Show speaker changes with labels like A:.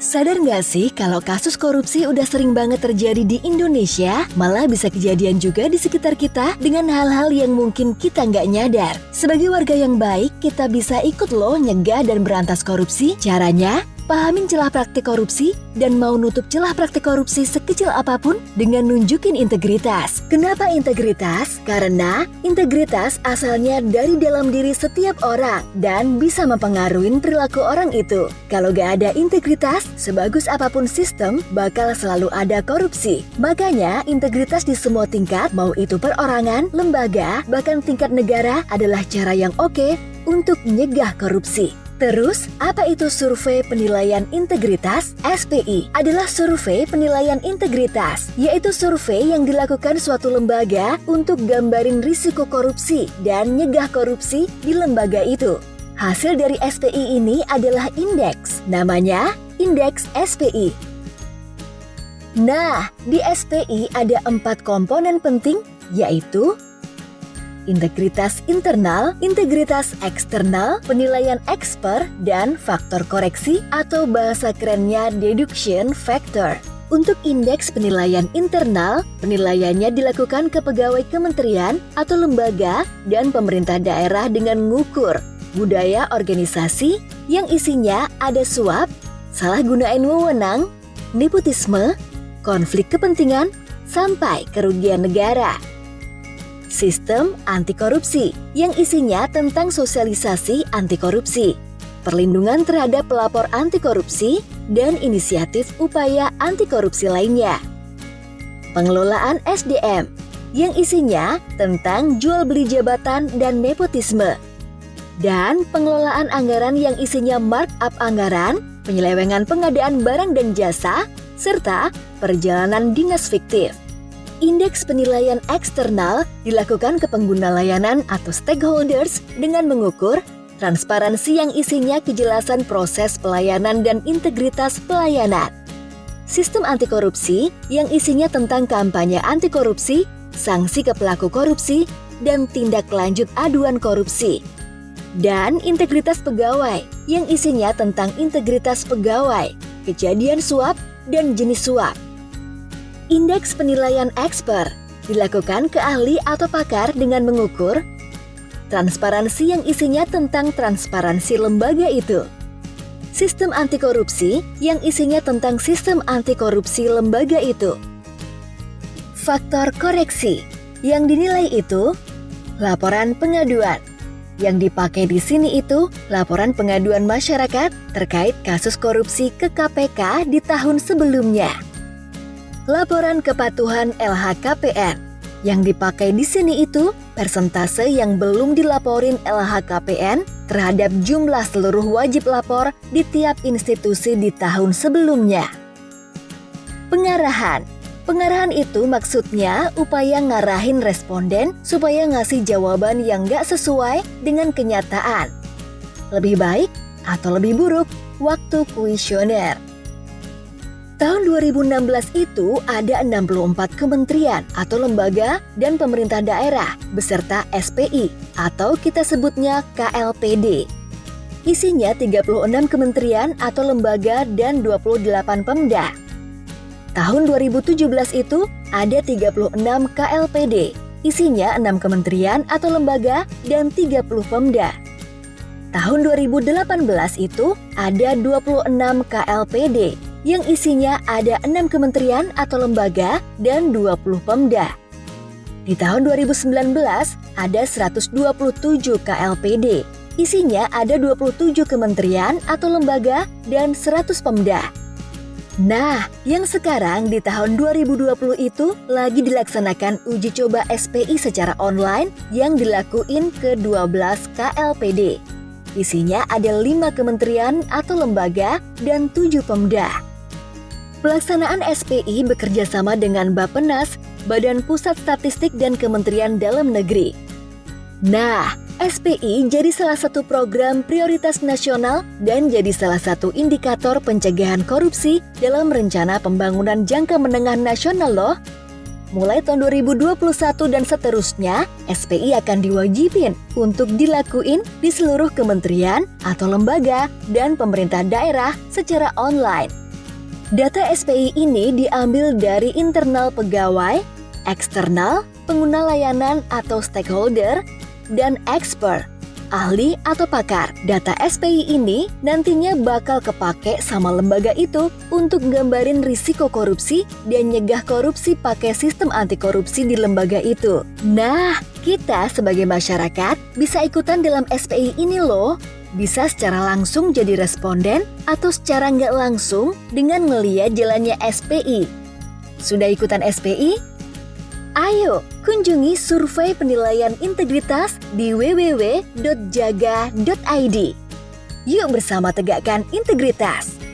A: Sadar nggak sih kalau kasus korupsi udah sering banget terjadi di Indonesia, malah bisa kejadian juga di sekitar kita dengan hal-hal yang mungkin kita nggak nyadar. Sebagai warga yang baik, kita bisa ikut loh nyegah dan berantas korupsi. Caranya, pahamin celah praktik korupsi dan mau nutup celah praktik korupsi sekecil apapun dengan nunjukin integritas. Kenapa integritas? Karena integritas asalnya dari dalam diri setiap orang dan bisa mempengaruhi perilaku orang itu. Kalau gak ada integritas, sebagus apapun sistem, bakal selalu ada korupsi. Makanya integritas di semua tingkat, mau itu perorangan, lembaga, bahkan tingkat negara adalah cara yang oke untuk nyegah korupsi. Terus, apa itu survei penilaian integritas? SPI adalah survei penilaian integritas, yaitu survei yang dilakukan suatu lembaga untuk gambarin risiko korupsi dan nyegah korupsi di lembaga itu. Hasil dari SPI ini adalah indeks, namanya Indeks SPI. Nah, di SPI ada 4 komponen penting, yaitu integritas internal, integritas eksternal, penilaian expert, dan faktor koreksi atau bahasa kerennya deduction factor. Untuk indeks penilaian internal, penilaiannya dilakukan ke pegawai kementerian atau lembaga dan pemerintah daerah dengan mengukur budaya organisasi yang isinya ada suap, salah gunain wewenang, nepotisme, konflik kepentingan, sampai kerugian negara. Sistem anti korupsi yang isinya tentang sosialisasi anti korupsi, perlindungan terhadap pelapor anti korupsi, dan inisiatif upaya anti korupsi lainnya. Pengelolaan SDM yang isinya tentang jual beli jabatan dan nepotisme. Dan pengelolaan anggaran yang isinya markup anggaran, penyelewengan pengadaan barang dan jasa, serta perjalanan dinas fiktif. Indeks penilaian eksternal dilakukan ke pengguna layanan atau stakeholders dengan mengukur transparansi yang isinya kejelasan proses pelayanan dan integritas pelayanan. Sistem anti korupsi yang isinya tentang kampanye anti korupsi, sanksi ke pelaku korupsi, dan tindak lanjut aduan korupsi. Dan integritas pegawai yang isinya tentang integritas pegawai, kejadian suap, dan jenis suap. Indeks penilaian expert dilakukan ke ahli atau pakar dengan mengukur transparansi yang isinya tentang transparansi lembaga itu. Sistem anti korupsi yang isinya tentang sistem anti korupsi lembaga itu. Faktor koreksi yang dinilai itu laporan pengaduan. Yang dipakai di sini itu laporan pengaduan masyarakat terkait kasus korupsi ke KPK di tahun sebelumnya. Laporan kepatuhan LHKPN yang dipakai di sini itu persentase yang belum dilaporin LHKPN terhadap jumlah seluruh wajib lapor di tiap institusi di tahun sebelumnya. Pengarahan. Pengarahan itu maksudnya upaya ngarahin responden supaya ngasih jawaban yang gak sesuai dengan kenyataan. Lebih baik atau lebih buruk waktu kuesioner. Tahun 2016 itu ada 64 kementerian atau lembaga dan pemerintah daerah beserta SPI atau kita sebutnya KLPD. Isinya 36 kementerian atau lembaga dan 28 Pemda. Tahun 2017 itu ada 36 KLPD, isinya 6 kementerian atau lembaga dan 30 Pemda. Tahun 2018 itu ada 26 KLPD, yang isinya ada 6 kementerian atau lembaga dan 20 Pemda. Di tahun 2019 ada 127 KLPD, isinya ada 27 kementerian atau lembaga dan 100 Pemda. Nah, yang sekarang di tahun 2020 itu lagi dilaksanakan uji coba SPI secara online yang dilakuin ke 12 KLPD. Isinya ada 5 kementerian atau lembaga dan 7 Pemda. Pelaksanaan SPI bekerja sama dengan Bappenas, Badan Pusat Statistik dan Kementerian Dalam Negeri. Nah, SPI jadi salah satu program prioritas nasional dan jadi salah satu indikator pencegahan korupsi dalam rencana pembangunan jangka menengah nasional loh. Mulai tahun 2021 dan seterusnya, SPI akan diwajibin untuk dilakuin di seluruh kementerian atau lembaga dan pemerintah daerah secara online. Data SPI ini diambil dari internal pegawai, eksternal, pengguna layanan atau stakeholder, dan expert, ahli atau pakar. Data SPI ini nantinya bakal kepake sama lembaga itu untuk gambarin risiko korupsi dan nyegah korupsi pakai sistem anti korupsi di lembaga itu. Nah, kita sebagai masyarakat bisa ikutan dalam SPI ini loh. Bisa secara langsung jadi responden atau secara nggak langsung dengan ngeliat jalannya SPI. Sudah ikutan SPI? Ayo, kunjungi survei penilaian integritas di www.jaga.id. Yuk bersama tegakkan integritas.